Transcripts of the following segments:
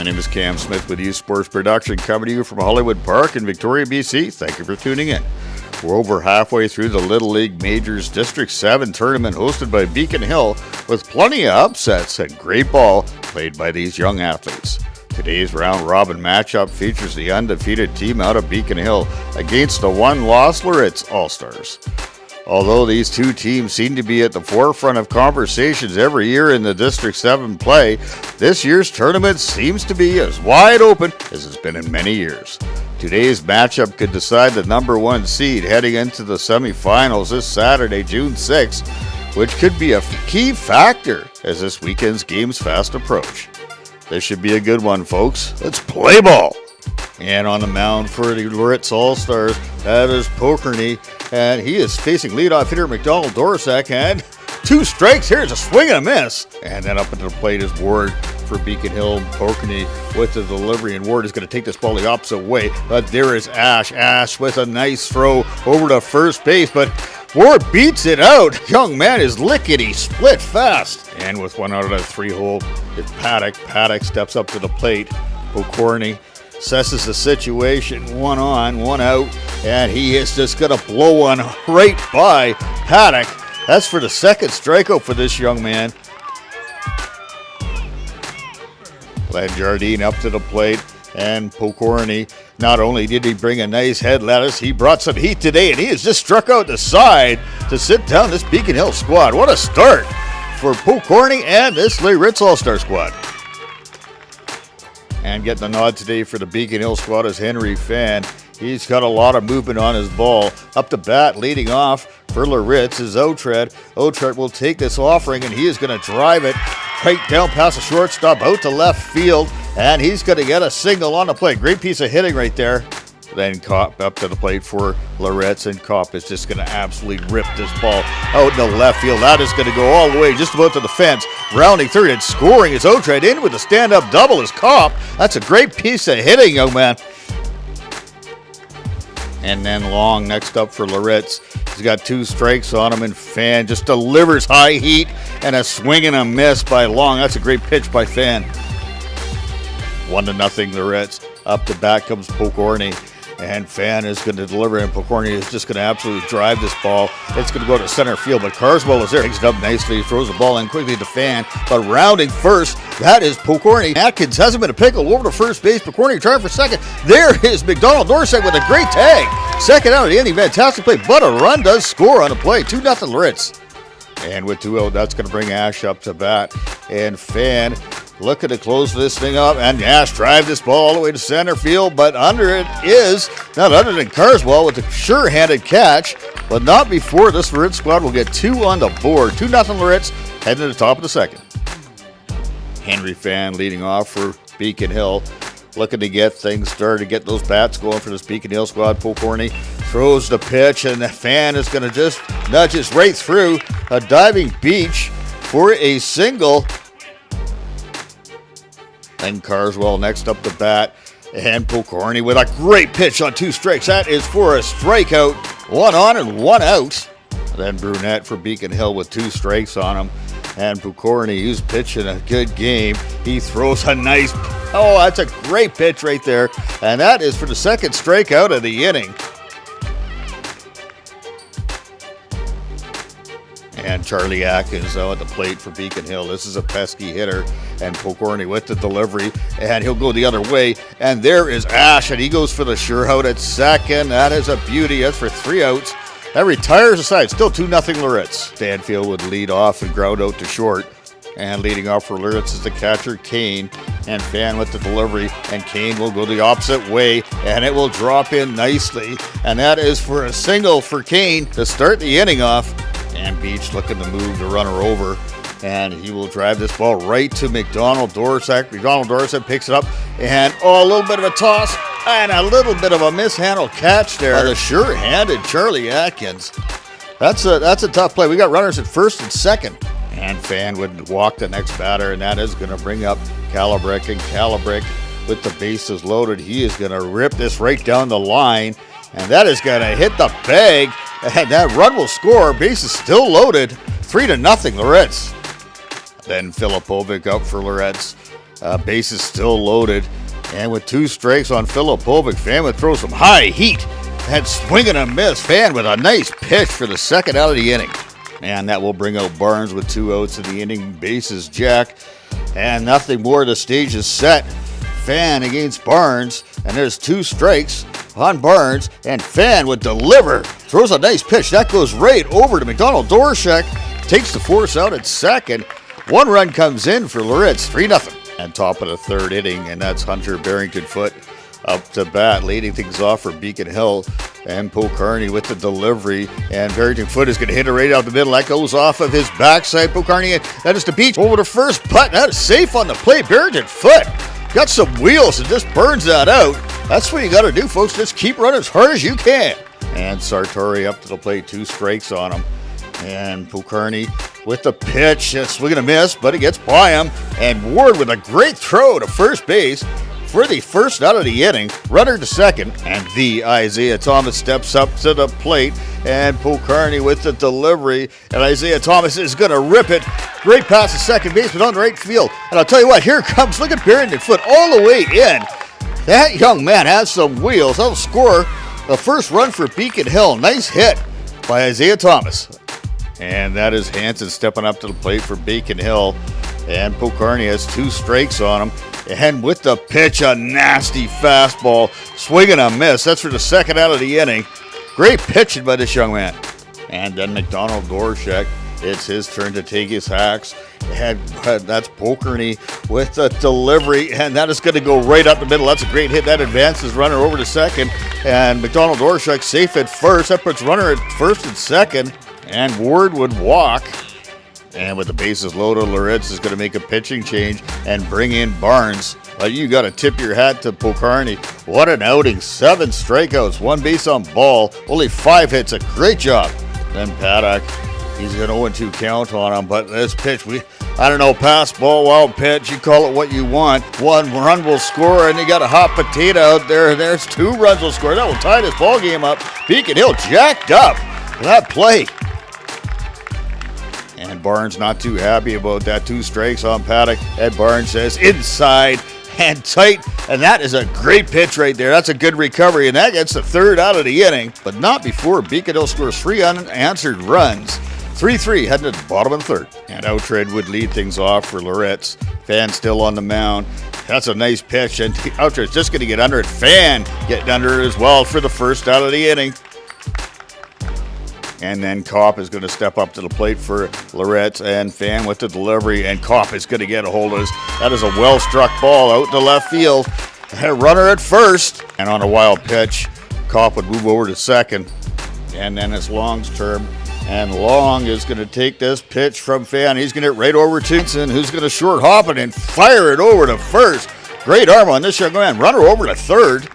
My name is Cam Smith with U Sports Production, coming to you from Hollywood Park in Victoria, BC. Thank you for tuning in. We're over halfway through the Little League Majors District 7 tournament hosted by Beacon Hill, with plenty of upsets and great ball played by these young athletes. Today's round-robin matchup features the undefeated team out of Beacon Hill against the one-loss Layritz All-Stars. Although these two teams seem to be at the forefront of conversations every year in the District 7 play, this year's tournament seems to be as wide open as it's been in many years. Today's matchup could decide the number one seed heading into the semifinals this Saturday, June 6th, which could be a key factor as this weekend's games fast approach. This should be a good one, folks. Let's play ball! And on the mound for the Layritz All-Stars, that is Pokerney, and he is facing leadoff hitter McDonald Dorsak, and 2 strikes. Here's a swing and a miss. And then up into the plate is Ward for Beacon Hill. Pokerney with the delivery, and Ward is going to take this ball the opposite way. But there is Ash. Ash with a nice throw over to first base, but Ward beats it out. Young man is lickety split fast. And with 1 out of the 3 hole, it's Paddock. Paddock steps up to the plate. Pokerney assesses the situation, 1 on, 1 out, and he is just going to blow one right by Paddock. That's for the second strikeout for this young man. Glenn Jardine up to the plate, and Pokerney, not only did he bring a nice head lettuce, he brought some heat today, and he has just struck out the side to sit down this Beacon Hill squad. What a start for Pokerney and this Layritz All-Star squad. And getting the nod today for the Beacon Hill squad is Henry Fan. He's got a lot of movement on his ball. Up to bat, leading off for Layritz is Otred. Otred will take this offering, and he is going to drive it right down past the shortstop, out to left field, and he's going to get a single on the plate. Great piece of hitting right there. Then Kopp up to the plate for Layritz, and Kopp is just going to absolutely rip this ball out in the left field. That is going to go all the way just about to the fence. Rounding third and scoring is Otred. In with a stand-up double is Kopp. That's a great piece of hitting, young man. And then Long next up for Layritz. He's got 2 strikes on him, and Fan just delivers high heat and a swing and a miss by Long. That's a great pitch by Fan. 1-0 Layritz. Up the bat comes Pokerney, and Fan is going to deliver, and Pokerney is just going to absolutely drive this ball. It's going to go to center field, but Carswell is there. Takes it up nicely. He throws the ball in quickly to Fan, but rounding first, that is Pokerney. Atkins hasn't been a pickle over to first base. Pokerney trying for second. There is McDonald Dorsak with a great tag. Second out of the inning. Fantastic play, but a run does score on the play. 2-0 Layritz. And with 2 out, that's going to bring Ash up to bat. And Fan looking to close this thing up, and Ash drive this ball all the way to center field, but under it is none other than Carswell with a sure-handed catch, but not before this Layritz squad will get 2 on the board. 2-0 Layritz, heading to the top of the second. Henry Fan leading off for Beacon Hill, looking to get things started, to get those bats going for this Beacon Hill squad. Pokerney throws the pitch, and the Fan is going to just nudge us right through a diving beach for a single. Then Carswell next up the bat, and Pokerney with a great pitch on 2 strikes. That is for a strikeout. 1 on and 1 out. Then Brunette for Beacon Hill with 2 strikes on him. And Pokerney, who's pitching a good game, he throws a nice, that's a great pitch right there. And that is for the second strikeout of the inning. And Charlie Atkins at the plate for Beacon Hill. This is a pesky hitter. And Pokerney with the delivery, and he'll go the other way. And there is Ash, and he goes for the sure out at second. That is a beauty. That's for 3 outs. That retires aside. Still 2-0 Layritz. Stanfield would lead off and ground out to short. And leading off for Layritz is the catcher, Kane. And Fan with the delivery, and Kane will go the opposite way, and it will drop in nicely. And that is for a single for Kane to start the inning off. And Beach looking to move the runner over, and he will drive this ball right to McDonald Dorsak. McDonald Dorsak picks it up, and a little bit of a toss and a little bit of a mishandled catch there by the sure-handed Charlie Atkins. That's a tough play. We got runners at first and second. And Fan would walk the next batter, and that is going to bring up Calabrick. And Calabrick, with the bases loaded, he is going to rip this right down the line, and that is going to hit the bag. And that run will score. Base is still loaded. 3-0 Layritz. Then Filipovic up for Layritz. Base is still loaded. And with 2 strikes on Filipovic, Fan would throw some high heat. And swing and a miss. Fan with a nice pitch for the second out of the inning. And that will bring out Barnes with 2 outs in the inning. Bases jack. And nothing more. The stage is set. Fan against Barnes. And there's 2 strikes on Barnes. And Fan would deliver. Throws a nice pitch. That goes right over to McDonald. Dorshek takes the force out at second. 1 run comes in for Layritz. 3-0. And top of the 3rd inning. And that's Hunter Barrington Foot up to bat, leading things off for Beacon Hill. And Pocarney with the delivery. And Barrington Foot is going to hit it right out the middle. That goes off of his backside. Pocarney, that is the beach over to first, but that is safe on the plate. Barrington Foot got some wheels and just burns that out. That's what you got to do, folks. Just keep running as hard as you can. And Sartori up to the plate, 2 strikes on him. And Pocarney with the pitch, swing and a miss, but he gets by him. And Ward with a great throw to first base for the first out of the inning. Runner to second, and the Isaiah Thomas steps up to the plate. And Pocarney with the delivery, and Isaiah Thomas is going to rip it. Great pass to second baseman on the right field. And I'll tell you what, here comes, look at Barrington Foot all the way in. That young man has some wheels. That'll score the first run for Beacon Hill. Nice hit by Isaiah Thomas. And that is Hanson stepping up to the plate for Beacon Hill. And Pocarney has 2 strikes on him. And with the pitch, a nasty fastball. Swing and a miss. That's for the second out of the inning. Great pitching by this young man. And then McDonald Dorshek. It's his turn to take his hacks. And that's Pocarney with the delivery. And that is going to go right up the middle. That's a great hit. That advances runner over to second. And McDonald Dorshek safe at first. That puts runner at first and second. And Ward would walk. And with the bases loaded, Layritz is going to make a pitching change and bring in Barnes. You got to tip your hat to Pocarney. What an outing. 7 strikeouts, 1 base on ball, only 5 hits. A great job. Then Paddock, he's an 0-2 count on him. But this pitch, I don't know, pass, ball, wild pitch. You call it what you want. 1 run will score, and you got a hot potato out there. And there's 2 runs will score. That will tie this ball game up. Beacon Hill jacked up for that play. And Barnes not too happy about that. 2 strikes on Paddock. And Barnes says inside and tight. And that is a great pitch right there. That's a good recovery. And that gets the 3rd out of the inning. But not before Beacon Hill scores 3 unanswered runs. 3-3 heading to the bottom of the 3rd. And Outrade would lead things off for Layritz. Fan still on the mound. That's a nice pitch. And Outrade's just going to get under it. Fan getting under it as well for the first out of the inning. And then Kopp is going to step up to the plate for Layritz, and Fan with the delivery, and Kopp is going to get a hold of this. That is a well-struck ball out to left field. A runner at first, and on a wild pitch, Kopp would move over to second. And then it's Long's turn, and Long is going to take this pitch from Fan. He's going to get right over to Hanson, who's going to short hop it and fire it over to first. Great arm on this young man. Runner over to third.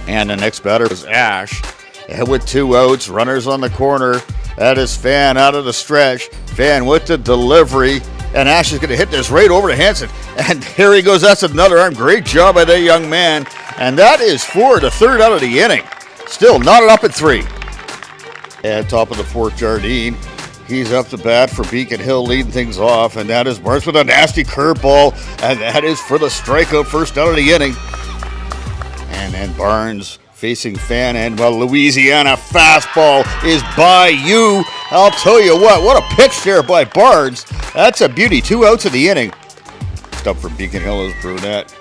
And the next batter is Ash. And with 2 outs, runners on the corner. That is Fan out of the stretch. Fan with the delivery. And Ash is going to hit this right over to Hanson. And here he goes. That's another arm. Great job by that young man. And that is for the 3rd out of the inning. Still knotted up at 3. And top of the 4th, Jardine. He's up to bat for Beacon Hill, leading things off. And that is Barnes with a nasty curveball. And that is for the strikeout, first out of the inning. And then Barnes facing Fan, and Louisiana fastball is by you. I'll tell you what a pitch there by Barnes. That's a beauty. 2 outs in the inning. Next up for Beacon Hill is Brunette.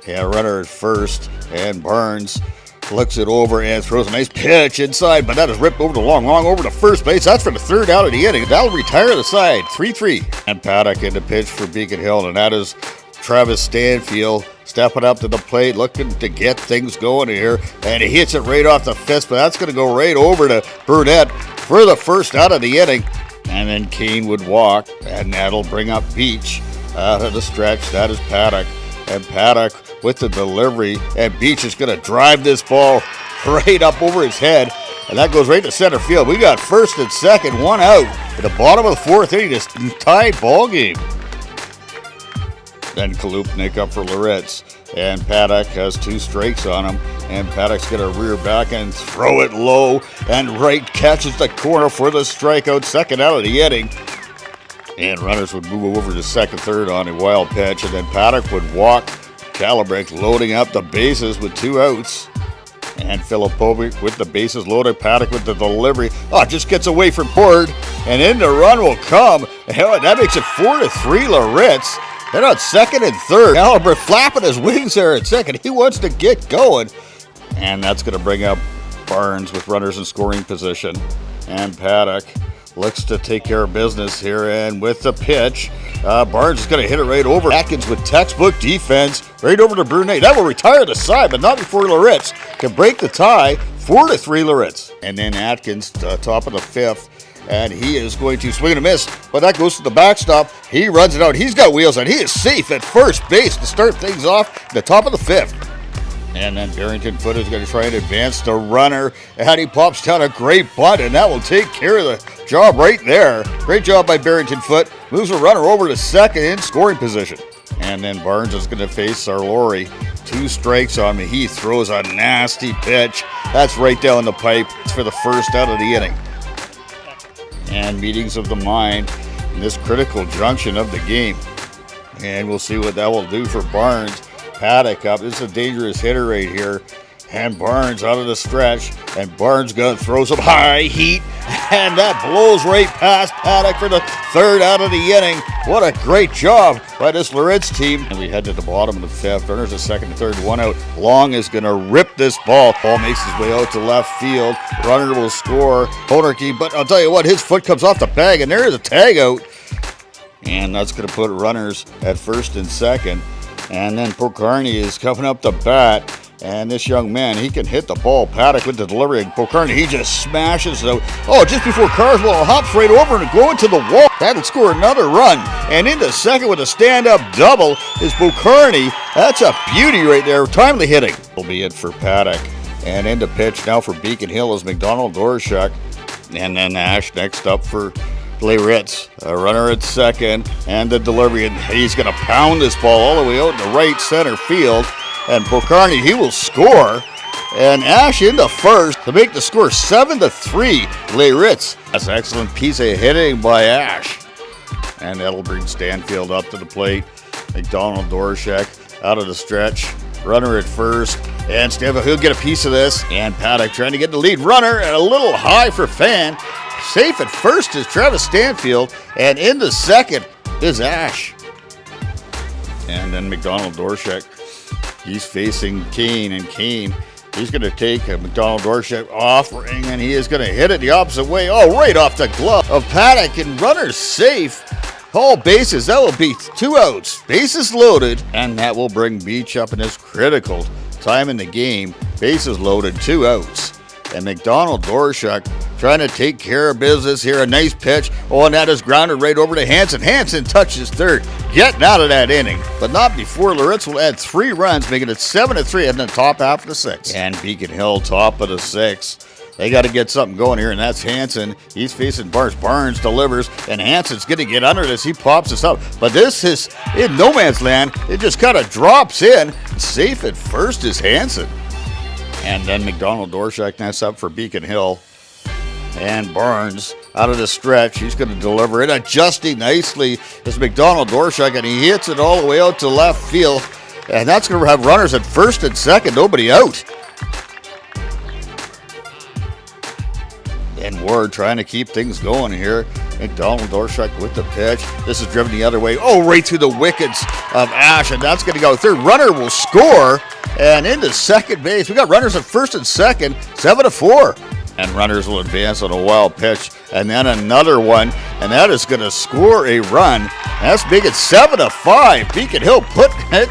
Yeah, runner at first, and Barnes flicks it over and throws a nice pitch inside, but that is ripped over to Long over to first base. That's for the 3rd out of the inning. That'll retire the side. 3-3. And Paddock in the pitch for Beacon Hill, and that is Travis Stanfield stepping up to the plate, looking to get things going here, and he hits it right off the fist, but that's going to go right over to Brunette for the first out of the inning. And then Kane would walk, and that'll bring up Beach out of the stretch. That is Paddock, and Paddock with the delivery, and Beach is going to drive this ball right up over his head, and that goes right to center field. We got first and second, 1 out at the bottom of the 4th inning, just tied ball game. Then Kalupnik up for Layritz, and Paddock has 2 strikes on him, and Paddock's going to rear back and throw it low, and right catches the corner for the strikeout, 2nd out of the inning. And runners would move over to second, third on a wild pitch, and then Paddock would walk. Calabrick loading up the bases with 2 outs. And Filipovic with the bases loaded. Paddock with the delivery. Oh, it just gets away from Board. And in the run will come. And that makes it 4-3 Layritz. Then on second and third, Calabrick flapping his wings there at second. He wants to get going. And that's going to bring up Barnes with runners in scoring position. And Paddock looks to take care of business here, and with the pitch, Barnes is going to hit it right over Atkins with textbook defense, right over to Brunet. That will retire the side, but not before Layritz can break the tie, 4-3 Layritz. And then Atkins, top of the fifth, and he is going to swing and a miss, but that goes to the backstop. He runs it out. He's got wheels, and he is safe at first base to start things off at the top of the fifth. And then Barrington Foote is going to try and advance the runner. And he pops down a great bunt, and that will take care of the job right there. Great job by Barrington Foote. Moves the runner over to second in scoring position. And then Barnes is going to face Sarlori. 2 strikes on him. He throws a nasty pitch. That's right down the pipe. It's for the first out of the inning. And meetings of the mind in this critical junction of the game. And we'll see what that will do for Barnes. Paddock up. This is a dangerous hitter right here. And Barnes out of the stretch. And Barnes throws him high heat. And that blows right past Paddock for the third out of the inning. What a great job by this Layritz team. And we head to the bottom of the fifth. Runners at second and third, 1 out. Long is going to rip this ball. Ball makes his way out to left field. Runner will score. Honerke, but I'll tell you what, his foot comes off the bag. And there is a tag out. And that's going to put runners at first and second. And then Pocarni is coming up the bat. And this young man, he can hit the ball. Paddock with the delivery. And Pocarni, he just smashes it out. Oh, just before Carswell hops right over and going to the wall. That'll score another run. And into second with a stand-up double is Pocarni. That's a beauty right there. Timely hitting. Will be it for Paddock. And into pitch now for Beacon Hill is McDonald Dorshak. And then Ash next up for Layritz, a runner at second, and the delivery, and he's going to pound this ball all the way out in the right center field, and Pocarni, he will score, and Ash into first to make the score 7-3 Layritz. That's an excellent piece of hitting by Ash, and that'll bring Stanfield up to the plate. McDonald Dorshak out of the stretch, runner at first, and Stanfield, he'll get a piece of this, and Paddock trying to get the lead runner, and a little high for Fan. Safe at first is Travis Stanfield, and into second is Ash. And then McDonald Dorshak, he's facing Kane, and Kane, he's going to take McDonald Dorshak offering, and he is going to hit it the opposite way. Oh, right off the glove of Paddock, and runners safe. All bases, that will be 2 outs. Bases loaded, and that will bring Beach up in this critical time in the game. Bases loaded, 2 outs. And McDonald Dorshak trying to take care of business here. A nice pitch. Oh, and that is grounded right over to Hansen. Hansen touches third, getting out of that inning. But not before Layritz will add 3 runs, making it 7-3 in the top half of the 6th. And Beacon Hill top of the 6th. They got to get something going here, and that's Hansen. He's facing Barnes. Barnes delivers, and Hansen's going to get under this. He pops this up. But this is in no man's land. It just kind of drops in. Safe at first is Hansen. And then McDonald Dorshak next up for Beacon Hill. And Barnes out of the stretch. He's going to deliver it. Adjusting nicely is McDonald Dorshak, and he hits it all the way out to left field. And that's going to have runners at first and second. Nobody out. And Ward trying to keep things going here. McDonald Dorshak with the pitch. This is driven the other way. Oh, right through the wickets of Ash, and that's going to go third. Runner will score, and into second base. We got runners at first and second, 7-4. And runners will advance on a wild pitch, and then another one, and that is going to score a run. That's big at 7-5. Beacon Hill putting it,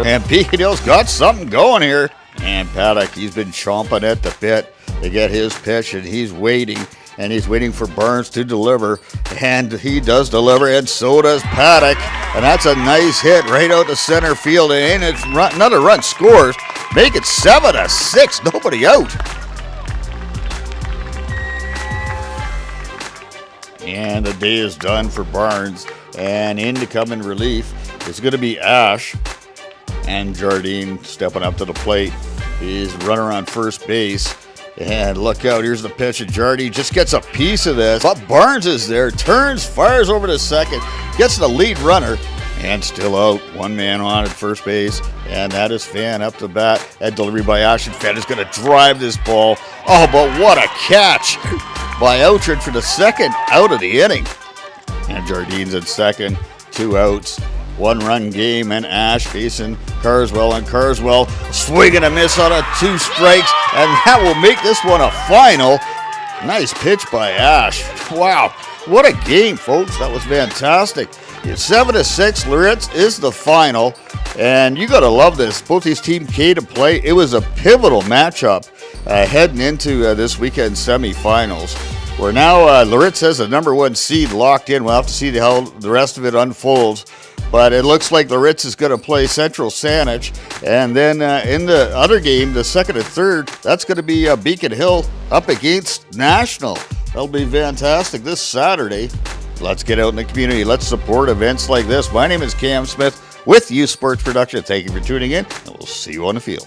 and Beacon Hill's got something going here. And Paddock, he's been chomping at the bit to get his pitch, and he's waiting. And he's waiting for Barnes to deliver, and he does deliver, and so does Paddock, and that's a nice hit right out to center field, and it's another run scores, make it 7-6, nobody out. And the day is done for Barnes, and in to come in relief is going to be Ash, and Jardine stepping up to the plate. He's runner on first base. And look out, here's the pitch, and Jardy just gets a piece of this. But Barnes is there, turns, fires over to second, gets the lead runner, and still out. One man on at first base, and that is Fan up the bat. And delivery by Ash, and Fan is going to drive this ball. Oh, but what a catch by Outred for the second out of the inning. And Jardine's at second, 2 outs. 1-run game, and Ash facing Carswell, and Carswell swing and a miss on a 2 strikes, and that will make this one a final. Nice pitch by Ash. Wow, what a game, folks. That was fantastic. 7-6, Layritz is the final, and you got to love this. Both these teams came to play. It was a pivotal matchup heading into this weekend's semifinals. Where now Layritz has the number 1 seed locked in. We'll have to see how the rest of it unfolds. But it looks like Layritz is going to play Central Saanich. And then in the other game, the second and third, that's going to be Beacon Hill up against National. That'll be fantastic this Saturday. Let's get out in the community. Let's support events like this. My name is Cam Smith with Youth Sports Production. Thank you for tuning in, and we'll see you on the field.